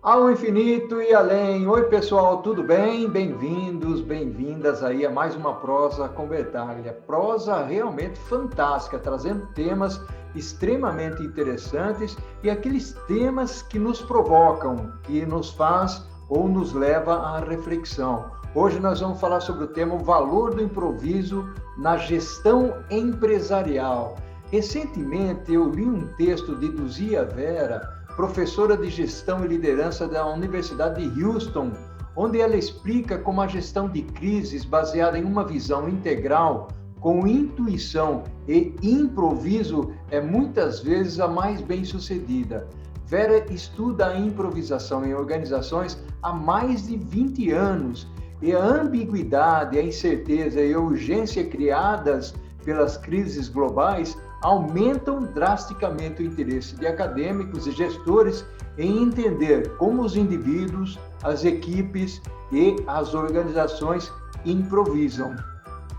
Ao infinito e além. Oi, pessoal, tudo bem? Bem-vindos, bem-vindas aí a mais uma prosa com Bertaglia. Prosa realmente fantástica, trazendo temas extremamente interessantes e aqueles temas que nos provocam, que nos faz ou nos leva à reflexão. Hoje nós vamos falar sobre o tema o valor do improviso na gestão empresarial. Recentemente eu li um texto de Luzia Vera, professora de gestão e liderança da Universidade de Houston, onde ela explica como a gestão de crises baseada em uma visão integral, com intuição e improviso, é muitas vezes a mais bem-sucedida. Vera estuda a improvisação em organizações há mais de 20 anos e a ambiguidade, a incerteza e a urgência criadas pelas crises globais aumentam drasticamente o interesse de acadêmicos e gestores em entender como os indivíduos, as equipes e as organizações improvisam.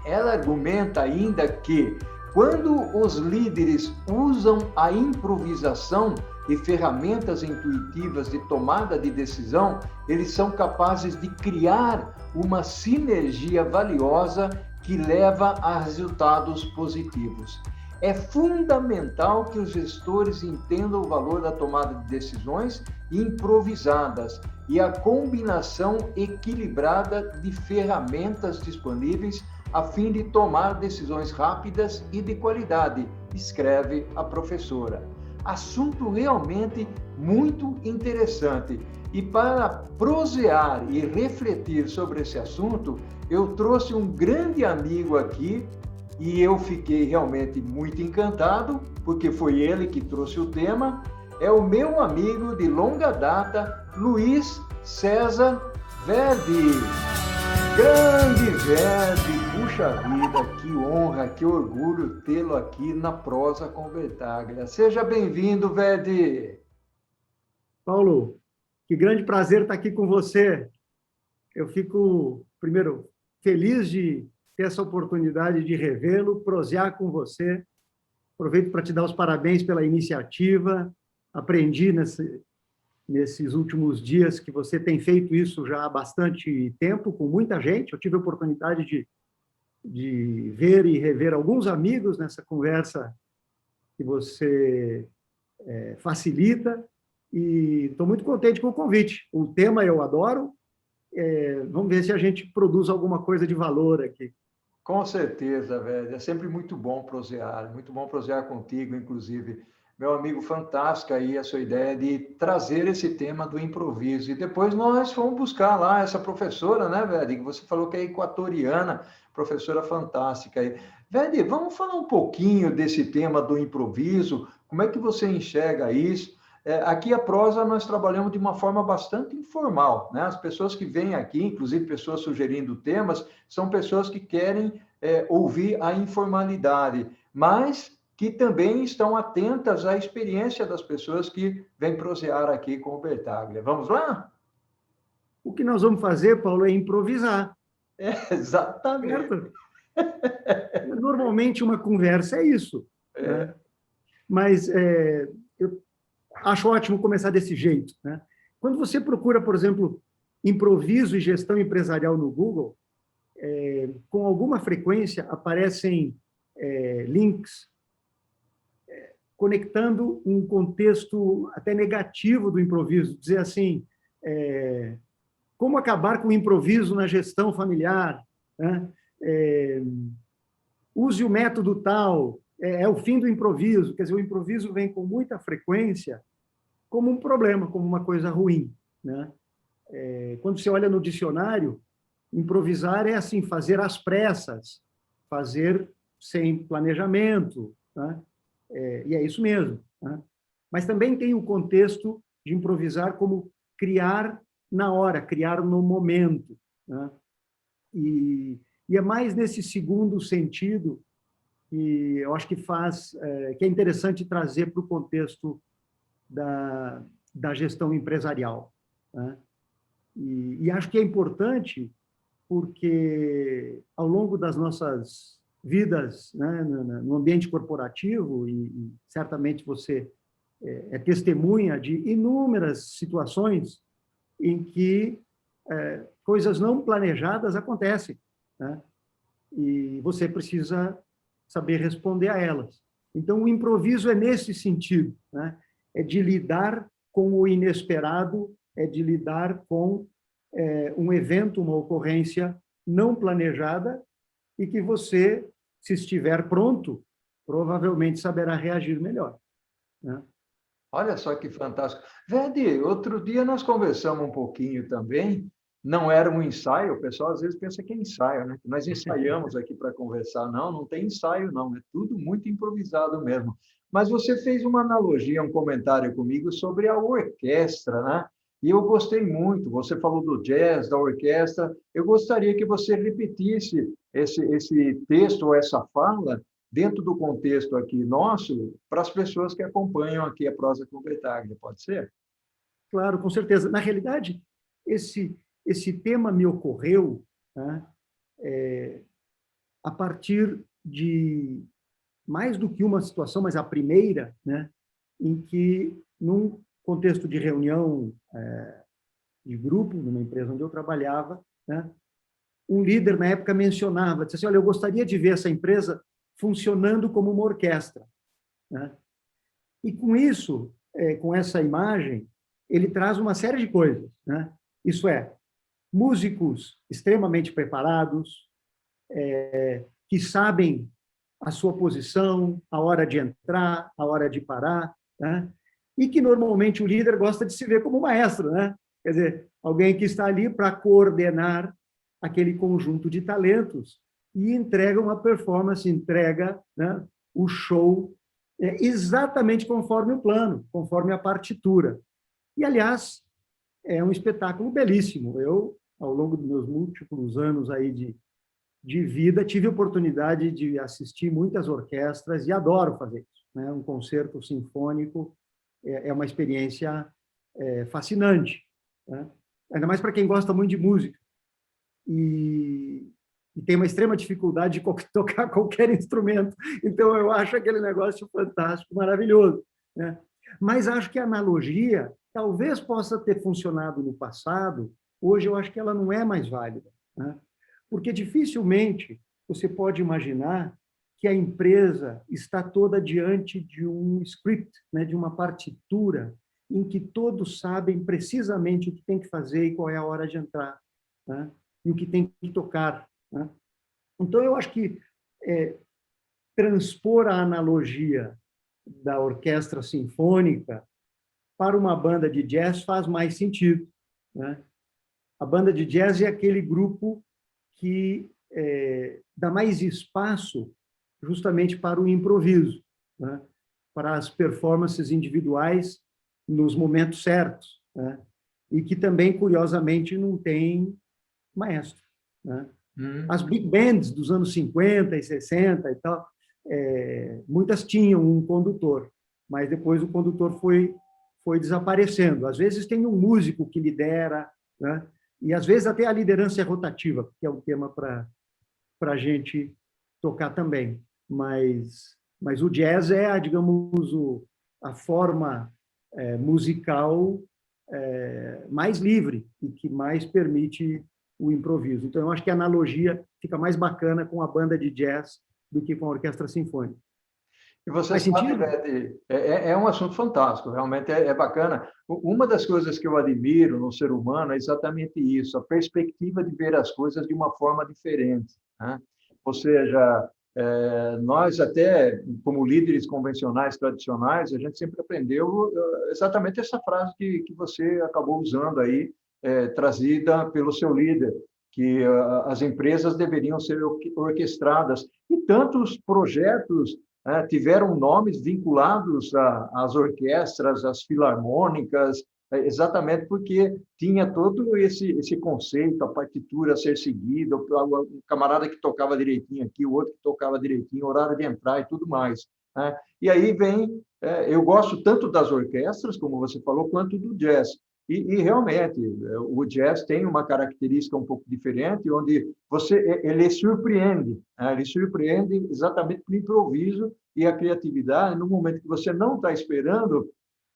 Ela argumenta ainda que, quando os líderes usam a improvisação e ferramentas intuitivas de tomada de decisão, eles são capazes de criar uma sinergia valiosa que leva a resultados positivos. É fundamental que os gestores entendam o valor da tomada de decisões improvisadas e a combinação equilibrada de ferramentas disponíveis a fim de tomar decisões rápidas e de qualidade, escreve a professora. Assunto realmente muito interessante. E para prosear e refletir sobre esse assunto, eu trouxe um grande amigo aqui e eu fiquei realmente muito encantado, porque foi ele que trouxe o tema. É o meu amigo de longa data, Luiz César Verdi. Grande Verdi, puxa vida, que honra, que orgulho tê-lo aqui na Prosa com Bertaglia. Seja bem-vindo, Verdi. Paulo, que grande prazer estar aqui com você. Eu fico, primeiro, feliz de ter essa oportunidade de revê-lo, prosear com você. Aproveito para te dar os parabéns pela iniciativa. Aprendi nesses últimos dias que você tem feito isso já há bastante tempo, com muita gente. Eu tive a oportunidade de ver e rever alguns amigos nessa conversa que você facilita, e estou muito contente com o convite. O tema eu adoro. Vamos ver se a gente produz alguma coisa de valor aqui. Com certeza, velho. É sempre muito bom prosear contigo, inclusive. Meu amigo, fantástica aí a sua ideia de trazer esse tema do improviso. E depois nós fomos buscar lá essa professora, né, velho? Que você falou que é equatoriana, professora fantástica aí. Velho, vamos falar um pouquinho desse tema do improviso. Como é que você enxerga isso? Aqui a prosa nós trabalhamos de uma forma bastante informal, né? As pessoas que vêm aqui, inclusive pessoas sugerindo temas, são pessoas que querem ouvir a informalidade, mas que também estão atentas à experiência das pessoas que vêm prosear aqui com o Bertaglia. Vamos lá? O que nós vamos fazer, Paulo, é improvisar. Exatamente. Certo? Normalmente, uma conversa é isso. Né? Mas eu acho ótimo começar desse jeito. Né? Quando você procura, por exemplo, improviso e gestão empresarial no Google, com alguma frequência aparecem links conectando um contexto até negativo do improviso. Dizer assim, como acabar com o improviso na gestão familiar, né? Use o método tal, é o fim do improviso. Quer dizer, o improviso vem com muita frequência como um problema, como uma coisa ruim. Né? Quando você olha no dicionário, improvisar é assim, fazer às pressas, fazer sem planejamento, né? E é isso mesmo. Né? Mas também tem o contexto de improvisar como criar na hora, criar no momento. Né? E é mais nesse segundo sentido que eu acho que que é interessante trazer para o contexto da gestão empresarial. Né? E acho que é importante porque, ao longo das nossas vidas, né, no ambiente corporativo, e certamente você é testemunha de inúmeras situações em que coisas não planejadas acontecem, né? E você precisa saber responder a elas. Então, o improviso é nesse sentido, né? É de lidar com o inesperado, é de lidar com um evento, uma ocorrência não planejada e que você, se estiver pronto, provavelmente saberá reagir melhor, né? Olha só que fantástico. Verdi, outro dia nós conversamos um pouquinho também, não era um ensaio, o pessoal às vezes pensa que é ensaio, né? Nós ensaiamos aqui para conversar. Não, não tem ensaio, não, é tudo muito improvisado mesmo. Mas você fez uma analogia, um comentário comigo sobre a orquestra, né? E eu gostei muito, você falou do jazz, da orquestra, eu gostaria que você repetisse esse texto ou essa fala dentro do contexto aqui nosso, para as pessoas que acompanham aqui a Prosa com Betaglia, pode ser? Claro, com certeza. Na realidade, esse tema me ocorreu, né, a partir de mais do que uma situação, mas a primeira, né, em que, num contexto de reunião de grupo, numa empresa onde eu trabalhava, né, um líder, na época, mencionava, disse assim, olha, eu gostaria de ver essa empresa funcionando como uma orquestra, né? E com isso, com essa imagem, ele traz uma série de coisas, né? Isso é, músicos extremamente preparados, que sabem a sua posição, a hora de entrar, a hora de parar, né? E que normalmente o líder gosta de se ver como maestro, né? Quer dizer, alguém que está ali para coordenar aquele conjunto de talentos e entrega uma performance, entrega, né, o show exatamente conforme o plano, conforme a partitura. E, aliás, é um espetáculo belíssimo. Eu, ao longo dos meus múltiplos anos aí de vida, tive a oportunidade de assistir muitas orquestras e adoro fazer isso, né? Um concerto sinfônico é uma experiência fascinante, né? Ainda mais para quem gosta muito de música e tem uma extrema dificuldade de tocar qualquer instrumento. Então, eu acho aquele negócio fantástico, maravilhoso, né? Mas acho que a analogia talvez possa ter funcionado no passado, hoje eu acho que ela não é mais válida, né? Porque dificilmente você pode imaginar que a empresa está toda diante de um script, né, de uma partitura, em que todos sabem precisamente o que tem que fazer e qual é a hora de entrar, né? E o que tem que tocar, né? Então, eu acho que transpor a analogia da orquestra sinfônica para uma banda de jazz faz mais sentido, né? A banda de jazz é aquele grupo que dá mais espaço justamente para o improviso, né? Para as performances individuais nos momentos certos, né? E que também, curiosamente, não tem maestro, né? As big bands dos anos 50 e 60 e tal, muitas tinham um condutor, mas depois o condutor foi desaparecendo. Às vezes tem um músico que lidera, né? E às vezes até a liderança é rotativa, que é um tema para a gente tocar também. Mas o jazz é, digamos, a forma musical mais livre e que mais permite o improviso. Então, eu acho que a analogia fica mais bacana com a banda de jazz do que com a orquestra sinfônica. E você Faz sabe, sentido? é um assunto fantástico, realmente é bacana. Uma das coisas que eu admiro no ser humano é exatamente isso, a perspectiva de ver as coisas de uma forma diferente, né? Ou seja, nós até, como líderes convencionais, tradicionais, a gente sempre aprendeu exatamente essa frase que você acabou usando aí, trazida pelo seu líder, que as empresas deveriam ser orquestradas. E tantos projetos tiveram nomes vinculados às orquestras, às filarmônicas, exatamente porque tinha todo esse conceito, a partitura a ser seguida, o camarada que tocava direitinho aqui, o outro que tocava direitinho, horário de entrar e tudo mais, né? E aí vem, eu gosto tanto das orquestras, como você falou, quanto do jazz. E realmente, o jazz tem uma característica um pouco diferente, onde ele surpreende, né? Ele surpreende exatamente pelo improviso e a criatividade, no momento que você não está esperando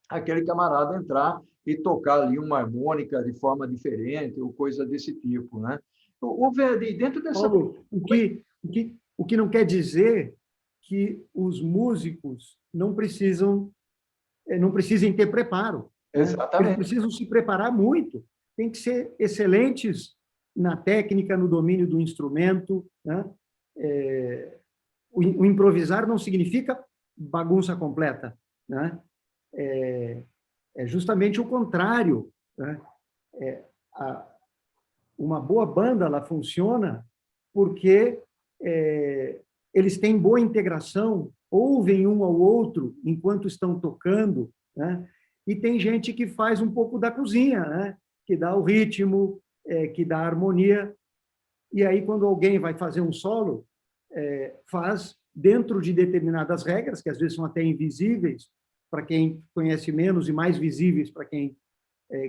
aquele camarada entrar e tocar ali uma harmônica de forma diferente, ou coisa desse tipo, né? O Verdi, dentro dessa... Paulo, o que não quer dizer que os músicos não precisem ter preparo, né? Eles Exatamente. precisam se preparar muito, tem que ser excelentes na técnica, no domínio do instrumento, né? O improvisar não significa bagunça completa, né? É justamente o contrário, né? Uma boa banda, ela funciona porque eles têm boa integração, ouvem um ao outro enquanto estão tocando, né? E tem gente que faz um pouco da cozinha, né? Que dá o ritmo, que dá a harmonia. E aí, quando alguém vai fazer um solo, faz dentro de determinadas regras, que às vezes são até invisíveis para quem conhece menos e mais visíveis para quem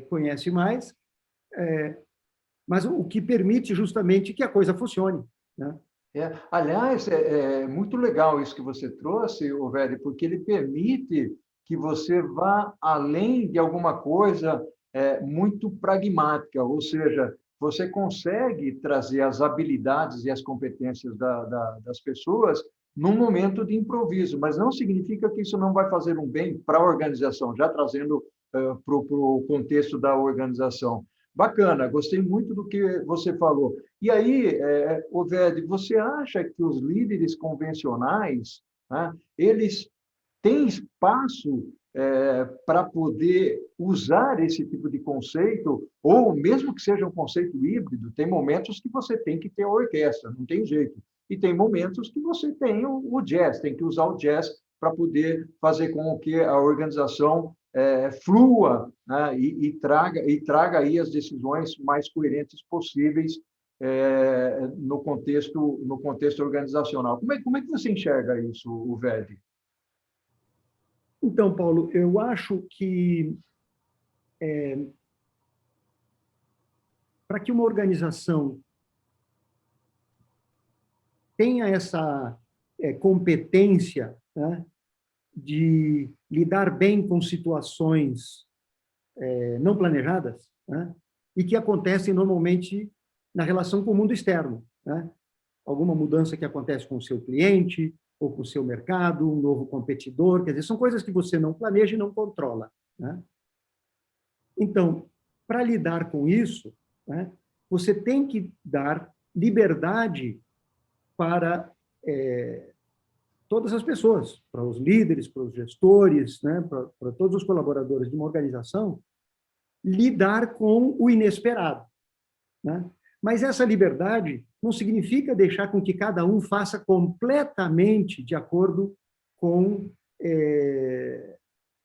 conhece mais, mas o que permite justamente que a coisa funcione, né? Aliás, é muito legal isso que você trouxe, Velho, porque ele permite que você vá além de alguma coisa muito pragmática, ou seja, você consegue trazer as habilidades e as competências das pessoas num momento de improviso, mas não significa que isso não vai fazer um bem para a organização, já trazendo para o contexto da organização. Bacana, gostei muito do que você falou. E aí, Oved, você acha que os líderes convencionais, né, eles têm espaço para poder usar esse tipo de conceito, ou mesmo que seja um conceito híbrido, tem momentos que você tem que ter a orquestra, não tem jeito. E tem momentos que você tem o jazz, tem que usar o jazz para poder fazer com que a organização flua, né, e traga aí as decisões mais coerentes possíveis no contexto organizacional. Como é que você enxerga isso, o Verdi? Então, Paulo, eu acho que para que uma organização tenha essa competência, né, de lidar bem com situações não planejadas, né, e que acontecem normalmente na relação com o mundo externo, né? Alguma mudança que acontece com o seu cliente ou com o seu mercado, um novo competidor, quer dizer, são coisas que você não planeja e não controla, né? Então, para lidar com isso, né, você tem que dar liberdade para todas as pessoas, para os líderes, para os gestores, né, para todos os colaboradores de uma organização, lidar com o inesperado, né? Mas essa liberdade não significa deixar com que cada um faça completamente de acordo com,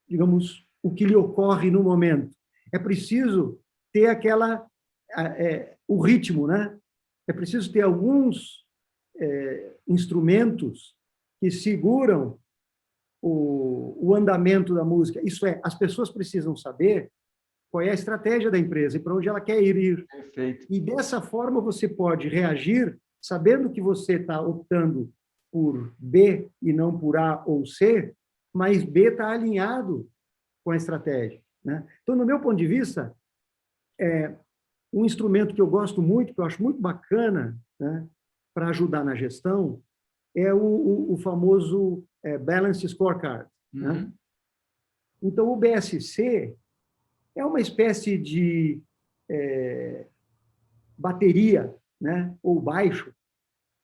digamos, o que lhe ocorre no momento. É preciso ter o ritmo, né? É preciso ter alguns instrumentos que seguram o andamento da música. Isso é, as pessoas precisam saber qual é a estratégia da empresa e para onde ela quer ir. Perfeito. E dessa forma você pode reagir sabendo que você está optando por B e não por A ou C, mas B está alinhado com a estratégia, né? Então, no meu ponto de vista, um instrumento que eu gosto muito, que eu acho muito bacana, né, para ajudar na gestão, é o famoso Balance Scorecard, né? Então, o BSC é uma espécie de bateria, né, ou baixo,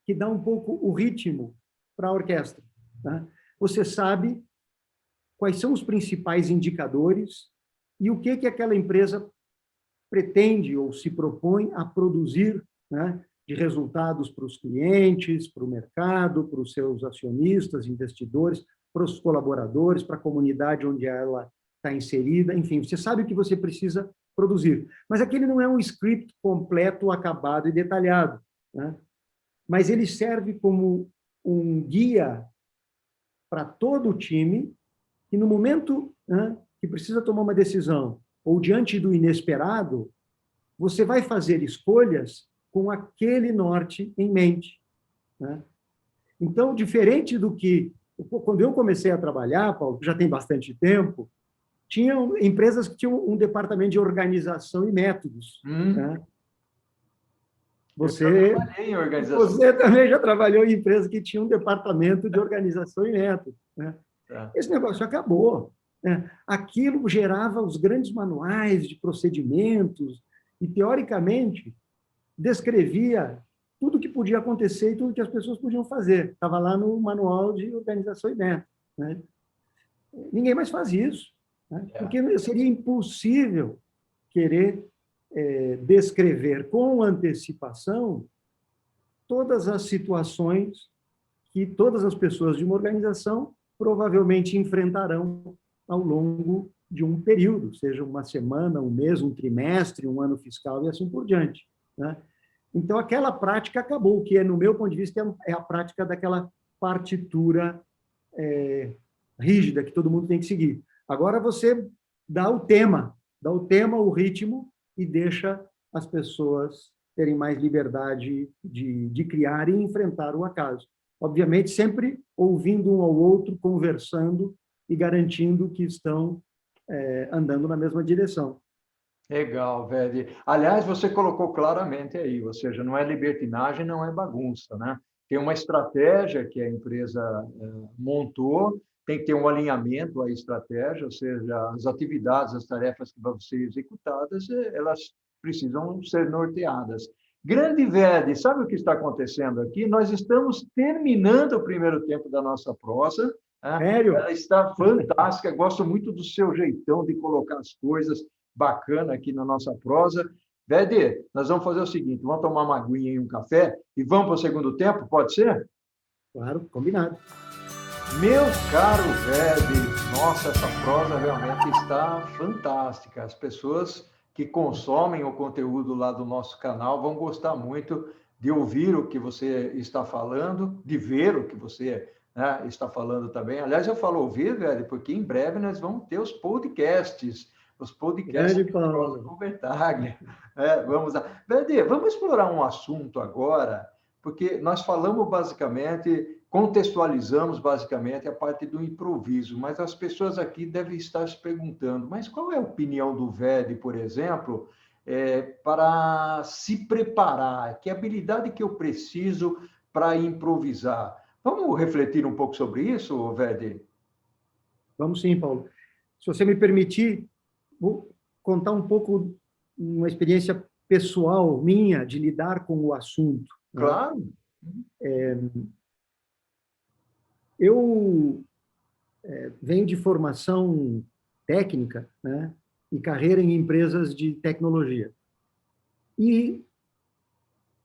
que dá um pouco o ritmo para a orquestra, tá? Você sabe quais são os principais indicadores e o que aquela empresa pretende ou se propõe a produzir, né, de resultados para os clientes, para o mercado, para os seus acionistas, investidores, para os colaboradores, para a comunidade onde ela está inserida, enfim, você sabe o que você precisa produzir. Mas aquele não é um script completo, acabado e detalhado, né? Mas ele serve como um guia para todo o time que no momento, né, que precisa tomar uma decisão ou diante do inesperado, você vai fazer escolhas com aquele norte em mente, né? Então, diferente do que... Quando eu comecei a trabalhar, Paulo, já tem bastante tempo, Tinham empresas que tinham um departamento de organização e métodos. Né? Eu já trabalhei em organização. Você também já trabalhou em empresas que tinham um departamento de organização e métodos. Né? Esse negócio acabou. Né? Aquilo gerava os grandes manuais de procedimentos e, teoricamente, descrevia tudo que podia acontecer e tudo que as pessoas podiam fazer. Estava lá no manual de organização e métodos. Né? Ninguém mais faz isso. Né? Porque seria impossível querer descrever com antecipação todas as situações que todas as pessoas de uma organização provavelmente enfrentarão ao longo de um período, seja uma semana, um mês, um trimestre, um ano fiscal e assim por diante. Né? Então, aquela prática acabou, que, no meu ponto de vista, é a prática daquela partitura rígida que todo mundo tem que seguir. Agora, você dá o tema, o ritmo, e deixa as pessoas terem mais liberdade de criar e enfrentar o acaso. Obviamente, sempre ouvindo um ao outro, conversando e garantindo que estão andando na mesma direção. Legal, velho. Aliás, você colocou claramente aí, ou seja, não é libertinagem, não é bagunça, né? Tem uma estratégia que a empresa montou, tem que ter um alinhamento à estratégia, ou seja, as atividades, as tarefas que vão ser executadas, elas precisam ser norteadas. Grande Vede, sabe o que está acontecendo aqui? Nós estamos terminando o primeiro tempo da nossa prosa. Sério? Ela está fantástica, gosto muito do seu jeitão de colocar as coisas bacana aqui na nossa prosa. Vede, nós vamos fazer o seguinte, vamos tomar uma aguinha e um café e vamos para o segundo tempo, pode ser? Claro, combinado. Meu caro Vede, nossa, essa prosa realmente está fantástica. As pessoas que consomem o conteúdo lá do nosso canal vão gostar muito de ouvir o que você está falando, de ver o que você está falando também. Aliás, eu falo ouvir, Vede, porque em breve nós vamos ter os podcasts do Prosa com Bertaglia. Vamos lá. Vede, vamos explorar um assunto agora, porque nós falamos basicamente, contextualizamos basicamente a parte do improviso, mas as pessoas aqui devem estar se perguntando, mas qual é a opinião do Vede, por exemplo, para se preparar? Que habilidade que eu preciso para improvisar? Vamos refletir um pouco sobre isso, Vede? Vamos sim, Paulo. Se você me permitir, vou contar um pouco uma experiência pessoal minha de lidar com o assunto. Claro. Eu venho de formação técnica, né, e carreira em empresas de tecnologia. E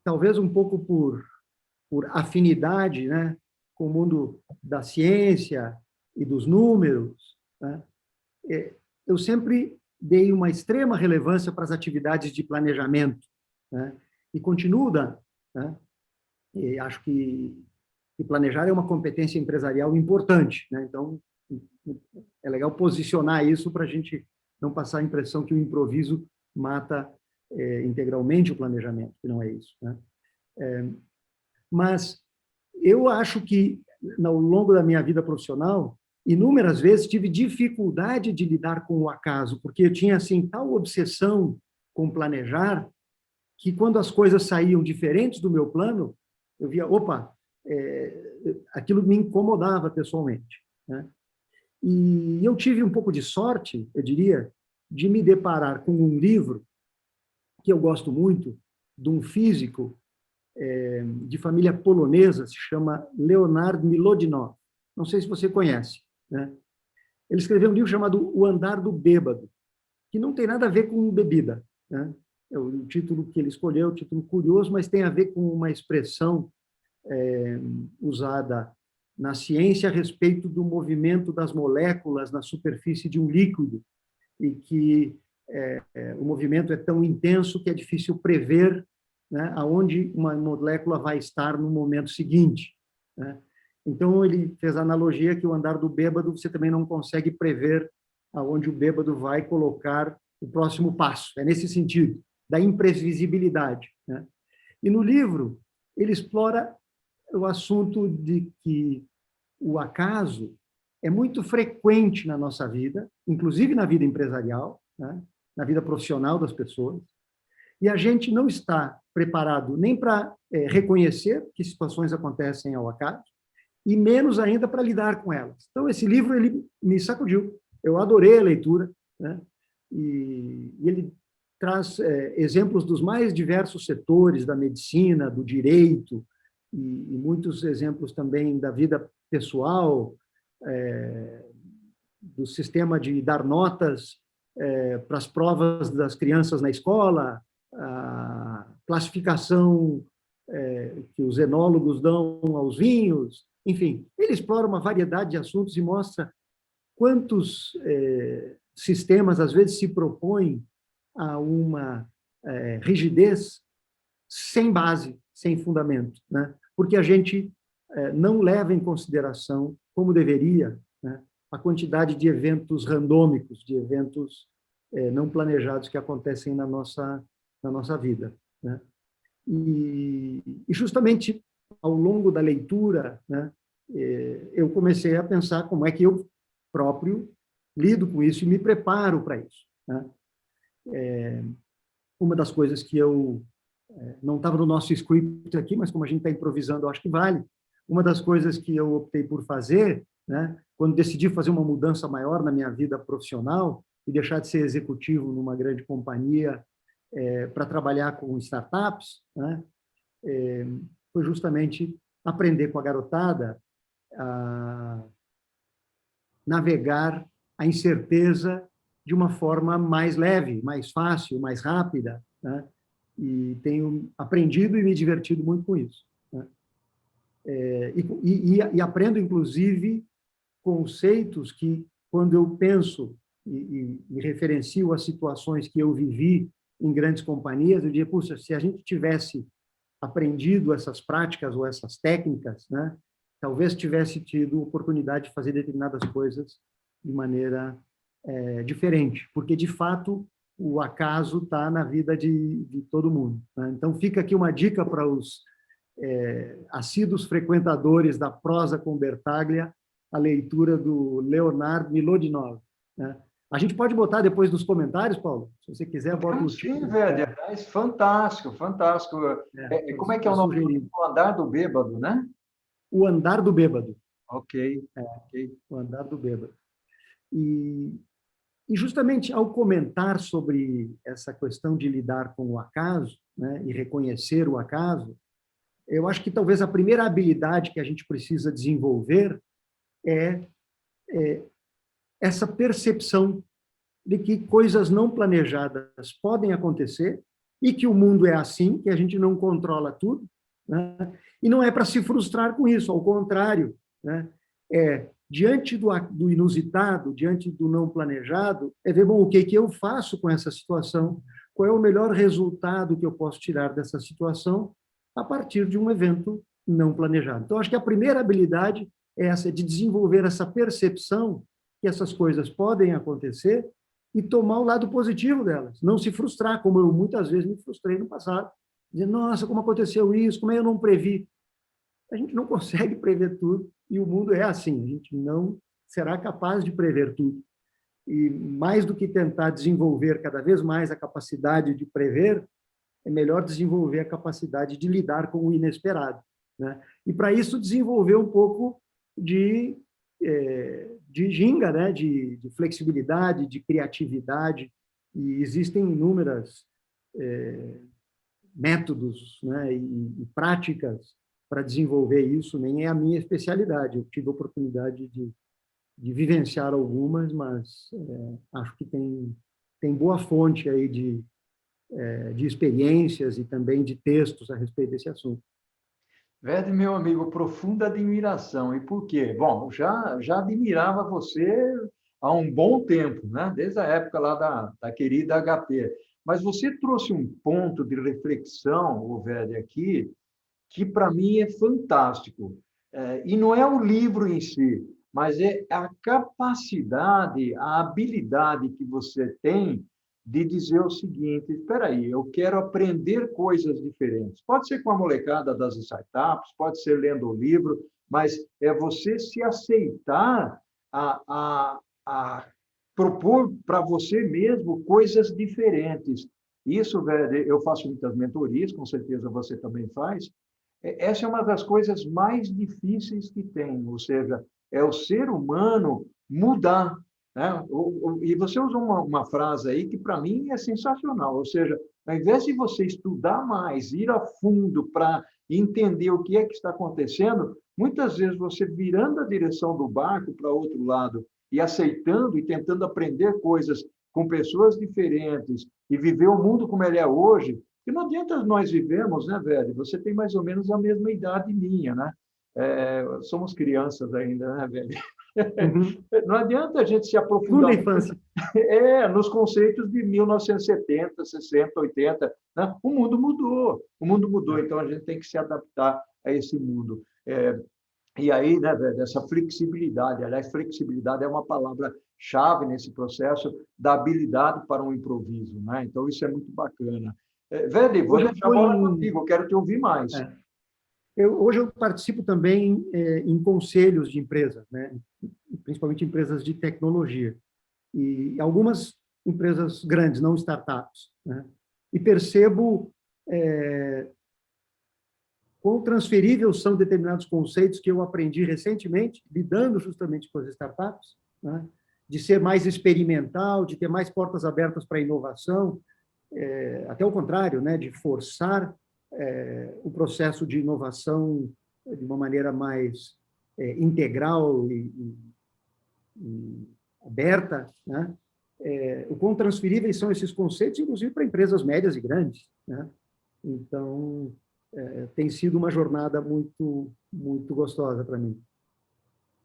talvez um pouco por afinidade, né, com o mundo da ciência e dos números, né, eu sempre dei uma extrema relevância para as atividades de planejamento, né, e continuo dando. Né, e acho que planejar é uma competência empresarial importante. Né, então, é legal posicionar isso para a gente não passar a impressão que o improviso mata integralmente o planejamento, que não é isso. Né? Mas eu acho que, ao longo da minha vida profissional, inúmeras vezes tive dificuldade de lidar com o acaso, porque eu tinha assim tal obsessão com planejar, que quando as coisas saíam diferentes do meu plano, eu via, opa, aquilo me incomodava pessoalmente. Né? E eu tive um pouco de sorte, eu diria, de me deparar com um livro que eu gosto muito, de um físico de família polonesa, se chama Leonard Milodinow. Não sei se você conhece. Né? Ele escreveu um livro chamado O Andar do Bêbado, que não tem nada a ver com bebida. Né? O título que ele escolheu é um título curioso, mas tem a ver com uma expressão usada na ciência a respeito do movimento das moléculas na superfície de um líquido, e que o movimento é tão intenso que é difícil prever, né, aonde uma molécula vai estar no momento seguinte. Né? Então, ele fez a analogia que o andar do bêbado, você também não consegue prever aonde o bêbado vai colocar o próximo passo. É nesse sentido, da imprevisibilidade. Né? E no livro, ele explora o assunto de que o acaso é muito frequente na nossa vida, inclusive na vida empresarial, né? Na vida profissional das pessoas, e a gente não está preparado nem para reconhecer que situações acontecem ao acaso, e menos ainda para lidar com elas. Então, esse livro ele me sacudiu. Eu adorei a leitura, né? E ele traz exemplos dos mais diversos setores da medicina, do direito, e muitos exemplos também da vida pessoal, do sistema de dar notas para as provas das crianças na escola, a classificação que os enólogos dão aos vinhos, enfim, ele explora uma variedade de assuntos e mostra quantos sistemas, às vezes, se propõem a uma rigidez sem base, sem fundamento, né? Porque a gente não leva em consideração, como deveria, né, a quantidade de eventos randômicos, de eventos não planejados que acontecem na nossa vida, né? E justamente ao longo da leitura, né, eu comecei a pensar como é que eu próprio lido com isso e me preparo para isso, né? Uma das coisas que eu não estava no nosso script aqui, mas como a gente está improvisando, eu acho que vale. Uma das coisas que eu optei por fazer, né, quando decidi fazer uma mudança maior na minha vida profissional e deixar de ser executivo numa grande companhia para trabalhar com startups, né, foi justamente aprender com a garotada a navegar a incerteza de uma forma mais leve, mais fácil, mais rápida, né? E tenho aprendido e me divertido muito com isso, né? E aprendo, inclusive, conceitos que, quando eu penso e me referencio a situações que eu vivi em grandes companhias, eu diria, puxa, se a gente tivesse aprendido essas práticas ou essas técnicas, né, talvez tivesse tido oportunidade de fazer determinadas coisas de maneira diferente, porque, de fato, o acaso está na vida de todo mundo, né? Então, fica aqui uma dica para os assíduos frequentadores da Prosa com Bertaglia, a leitura do Leonard Milodinov, né? A gente pode botar depois nos comentários, Paulo? Se você quiser, bota o Sim, título. velho, fantástico, fantástico. Como é que é o nome? O Andar do Bêbado, né? O Andar do Bêbado. Ok, ok. O Andar do Bêbado. E justamente ao comentar sobre essa questão de lidar com o acaso, né, e reconhecer o acaso, eu acho que talvez a primeira habilidade que a gente precisa desenvolver é essa percepção de que coisas não planejadas podem acontecer e que o mundo é assim, que a gente não controla tudo, né? E não é para se frustrar com isso, ao contrário, né? Diante do inusitado, diante do não planejado, ver, bom, o que eu faço com essa situação, qual é o melhor resultado que eu posso tirar dessa situação a partir de um evento não planejado. Então, acho que a primeira habilidade é essa, de desenvolver essa percepção que essas coisas podem acontecer e tomar o lado positivo delas, não se frustrar, como eu muitas vezes me frustrei no passado, dizendo, nossa, como aconteceu isso, como é que eu não previ? A gente não consegue prever tudo, e o mundo é assim, a gente não será capaz de prever tudo. E mais do que tentar desenvolver cada vez mais a capacidade de prever, é melhor desenvolver a capacidade de lidar com o inesperado, né? E, para isso, desenvolver um pouco de ginga, né? de flexibilidade, de criatividade, e existem inúmeras métodos, né? e práticas para desenvolver isso, nem é a minha especialidade. Eu tive a oportunidade de vivenciar algumas, mas acho que tem boa fonte aí de experiências e também de textos a respeito desse assunto. Verde, meu amigo, profunda admiração. E por quê? Bom, já admirava você há um bom tempo, né? Desde a época lá da querida HP. Mas você trouxe um ponto de reflexão, Verde, aqui, que para mim é fantástico. E não é o livro em si, mas é a capacidade, a habilidade que você tem de dizer o seguinte: espera aí, eu quero aprender coisas diferentes. Pode ser com a molecada das startups, pode ser lendo o livro, mas é você se aceitar a propor para você mesmo coisas diferentes. Isso, velho, eu faço muitas mentorias, com certeza você também faz. Essa é uma das coisas mais difíceis que tem, ou seja, é o ser humano mudar, né? E você usou uma frase aí que, para mim, é sensacional, ou seja, ao invés de você estudar mais, ir a fundo para entender o que é que está acontecendo, muitas vezes você virando a direção do barco para outro lado e aceitando e tentando aprender coisas com pessoas diferentes e viver o mundo como ele é hoje, e não adianta nós vivemos, né, velho? Você tem mais ou menos a mesma idade minha, né? Somos crianças ainda, né, velho? Uhum. Não adianta a gente se Segunda aprofundar infância. nos conceitos de 1970, 60, 80. Né? O mundo mudou, então a gente tem que se adaptar a esse mundo. E aí, né, velho, essa flexibilidade, aliás, flexibilidade é uma palavra-chave nesse processo da habilidade para um improviso, né? Então, isso é muito bacana. Velho, vou Hoje eu deixar a estou bola em... contigo, eu quero te ouvir mais. é, hoje eu participo também em conselhos de empresas, né? Principalmente empresas de tecnologia. E algumas empresas grandes, não startups, né? E percebo quão transferíveis são determinados conceitos que eu aprendi recentemente, lidando justamente com as startups, né? De ser mais experimental, de ter mais portas abertas para a inovação, até o contrário, né? De forçar o processo de inovação de uma maneira mais integral e aberta, né? O quão transferíveis são esses conceitos, inclusive para empresas médias e grandes, né? Então, tem sido uma jornada muito, muito gostosa para mim.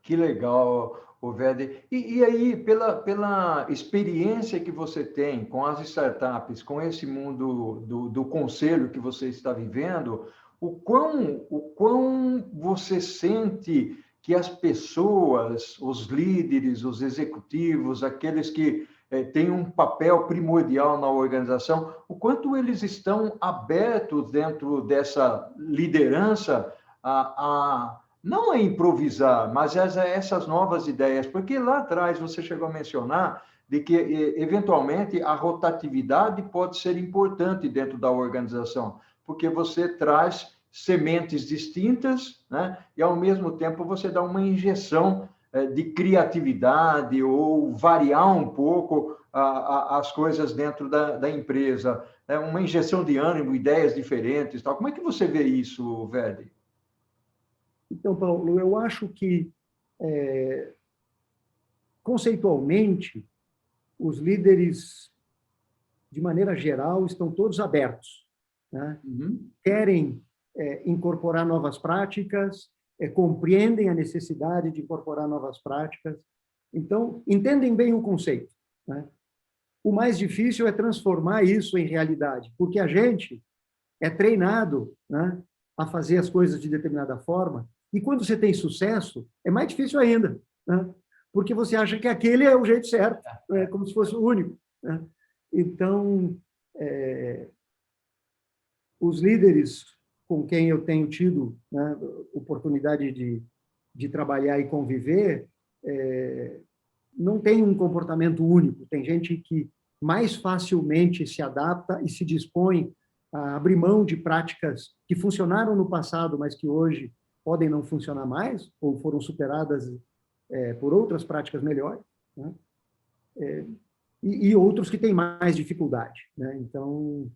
Que legal, o Verde. E aí, pela experiência que você tem com as startups, com esse mundo do conselho que você está vivendo, o quão você sente que as pessoas, os líderes, os executivos, aqueles que têm um papel primordial na organização, o quanto eles estão abertos dentro dessa liderança a não é improvisar, mas essas novas ideias, porque lá atrás você chegou a mencionar de que, eventualmente, a rotatividade pode ser importante dentro da organização, porque você traz sementes distintas, né? E, ao mesmo tempo, você dá uma injeção de criatividade ou variar um pouco as coisas dentro da empresa, né? Uma injeção de ânimo, ideias diferentes, tal. Como é que você vê isso, Verde? Então, Paulo, eu acho que, conceitualmente, os líderes, de maneira geral, estão todos abertos, né? Uhum. Querem incorporar novas práticas, compreendem a necessidade de incorporar novas práticas, então, entendem bem o conceito, né? O mais difícil é transformar isso em realidade, porque a gente é treinado, né, a fazer as coisas de determinada forma, e quando você tem sucesso, é mais difícil ainda, né? Porque você acha que aquele é o jeito certo, né? Como se fosse o único, né? Então, os líderes com quem eu tenho tido, né, oportunidade de trabalhar e conviver, não tem um comportamento único. Tem gente que mais facilmente se adapta e se dispõe a abrir mão de práticas que funcionaram no passado, mas que hoje podem não funcionar mais, ou foram superadas por outras práticas melhores, né? E outros que têm mais dificuldade, né? Então,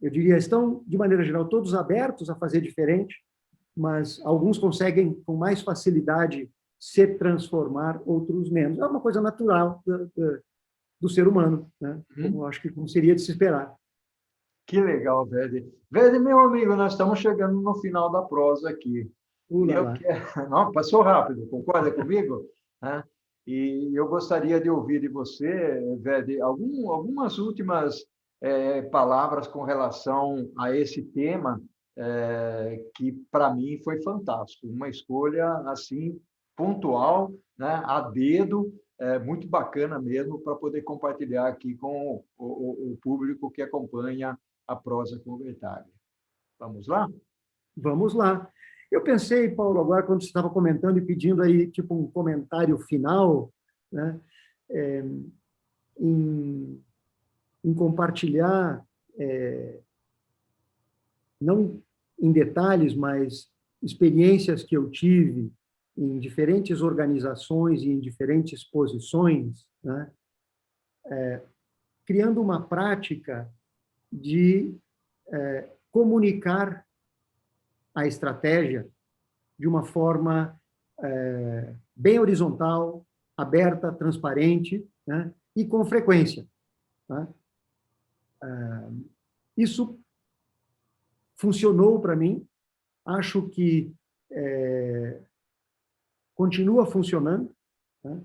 eu diria, estão, de maneira geral, todos abertos a fazer diferente, mas alguns conseguem, com mais facilidade, se transformar, outros menos. É uma coisa natural do ser humano, né? Como eu acho que como seria de se esperar. Que legal, Verde. Verde, meu amigo, nós estamos chegando no final da prosa aqui. E eu Lá. quero... Não, passou rápido, concorda comigo? Né? E eu gostaria de ouvir de você, Verde, algumas últimas palavras com relação a esse tema, que para mim foi fantástico. Uma escolha assim pontual, né, a dedo, muito bacana mesmo para poder compartilhar aqui com o público que acompanha a prosa conversável. Vamos lá? Vamos lá. Eu pensei, Paulo, agora, quando você estava comentando e pedindo aí, tipo, um comentário final, né, em, em compartilhar, não em detalhes, mas experiências que eu tive em diferentes organizações e em diferentes posições, né, criando uma prática de comunicar a estratégia de uma forma bem horizontal, aberta, transparente, né, e com frequência. Né? Isso funcionou para mim, acho que continua funcionando. Né?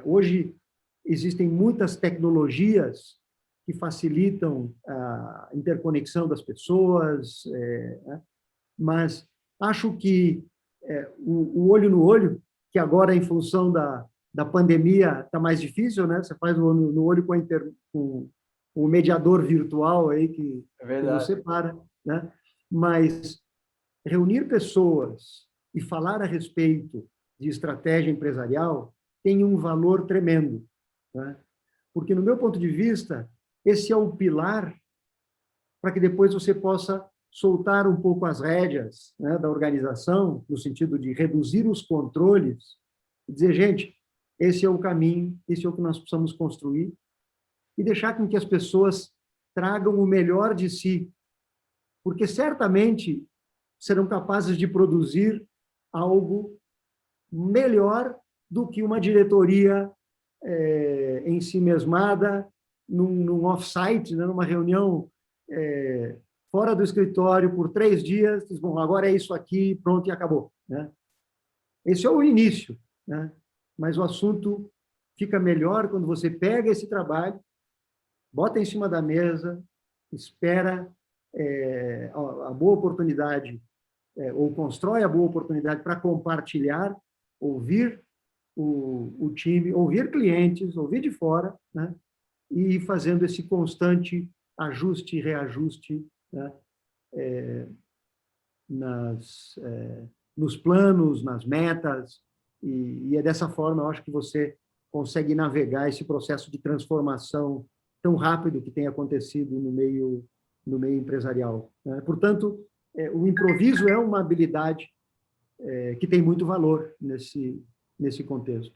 Hoje existem muitas tecnologias que facilitam a interconexão das pessoas, né? Mas acho que o olho no olho, que agora, em função da pandemia, está mais difícil, né? Você faz o olho no olho com o mediador virtual aí que nos separa, né? Mas reunir pessoas e falar a respeito de estratégia empresarial tem um valor tremendo, né? Porque, no meu ponto de vista, esse é o pilar para que depois você possa soltar um pouco as rédeas, né, da organização, no sentido de reduzir os controles, e dizer, gente, esse é o caminho, esse é o que nós precisamos construir, e deixar com que as pessoas tragam o melhor de si, porque certamente serão capazes de produzir algo melhor do que uma diretoria em si mesmada, num off-site, né, numa reunião fora do escritório por 3 dias, diz, bom, agora é isso aqui, pronto, e acabou. Né? Esse é o início, né? Mas o assunto fica melhor quando você pega esse trabalho, bota em cima da mesa, espera a boa oportunidade, ou constrói a boa oportunidade para compartilhar, ouvir o time, ouvir clientes, ouvir de fora, né? E ir fazendo esse constante ajuste e reajuste, né? Nos planos, nas metas, e é dessa forma, eu acho que você consegue navegar esse processo de transformação tão rápido que tem acontecido no meio empresarial. Né? Portanto, o improviso é uma habilidade que tem muito valor nesse contexto.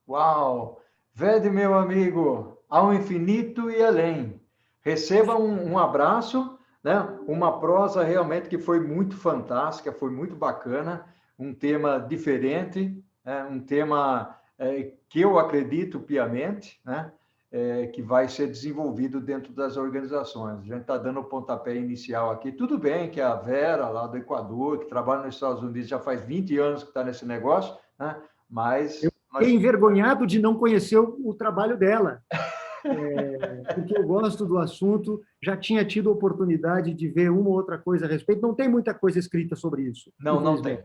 Uau! Vede, meu amigo, ao infinito e além. Receba um abraço, né? Uma prosa realmente que foi muito fantástica, foi muito bacana, um tema diferente, um tema que eu acredito piamente, né? Que vai ser desenvolvido dentro das organizações. A gente está dando o pontapé inicial aqui. Tudo bem que a Vera, lá do Equador, que trabalha nos Estados Unidos, já faz 20 anos que está nesse negócio, né? Mas... Eu fiquei envergonhado de não conhecer o trabalho dela, porque eu gosto do assunto, já tinha tido oportunidade de ver uma ou outra coisa a respeito. Não tem muita coisa escrita sobre isso. Não tem.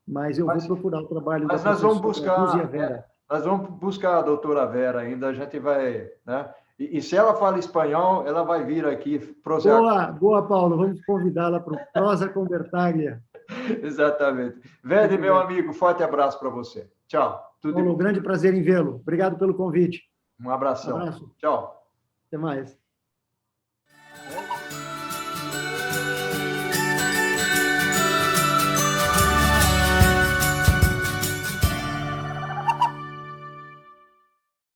Mas eu vou procurar o trabalho da professora. Mas nós vamos buscar, Vera. Nós vamos buscar a doutora Vera ainda, a gente vai... Né? E se ela fala espanhol, ela vai vir aqui prosear. Boa, Paulo. Vamos convidá-la para o Prosa com Bertaglia. Exatamente. Vede, meu amigo, forte abraço para você. Tchau. Paulo, grande prazer em vê-lo. Obrigado pelo convite. Um abração. Um abraço. Tchau. Até mais.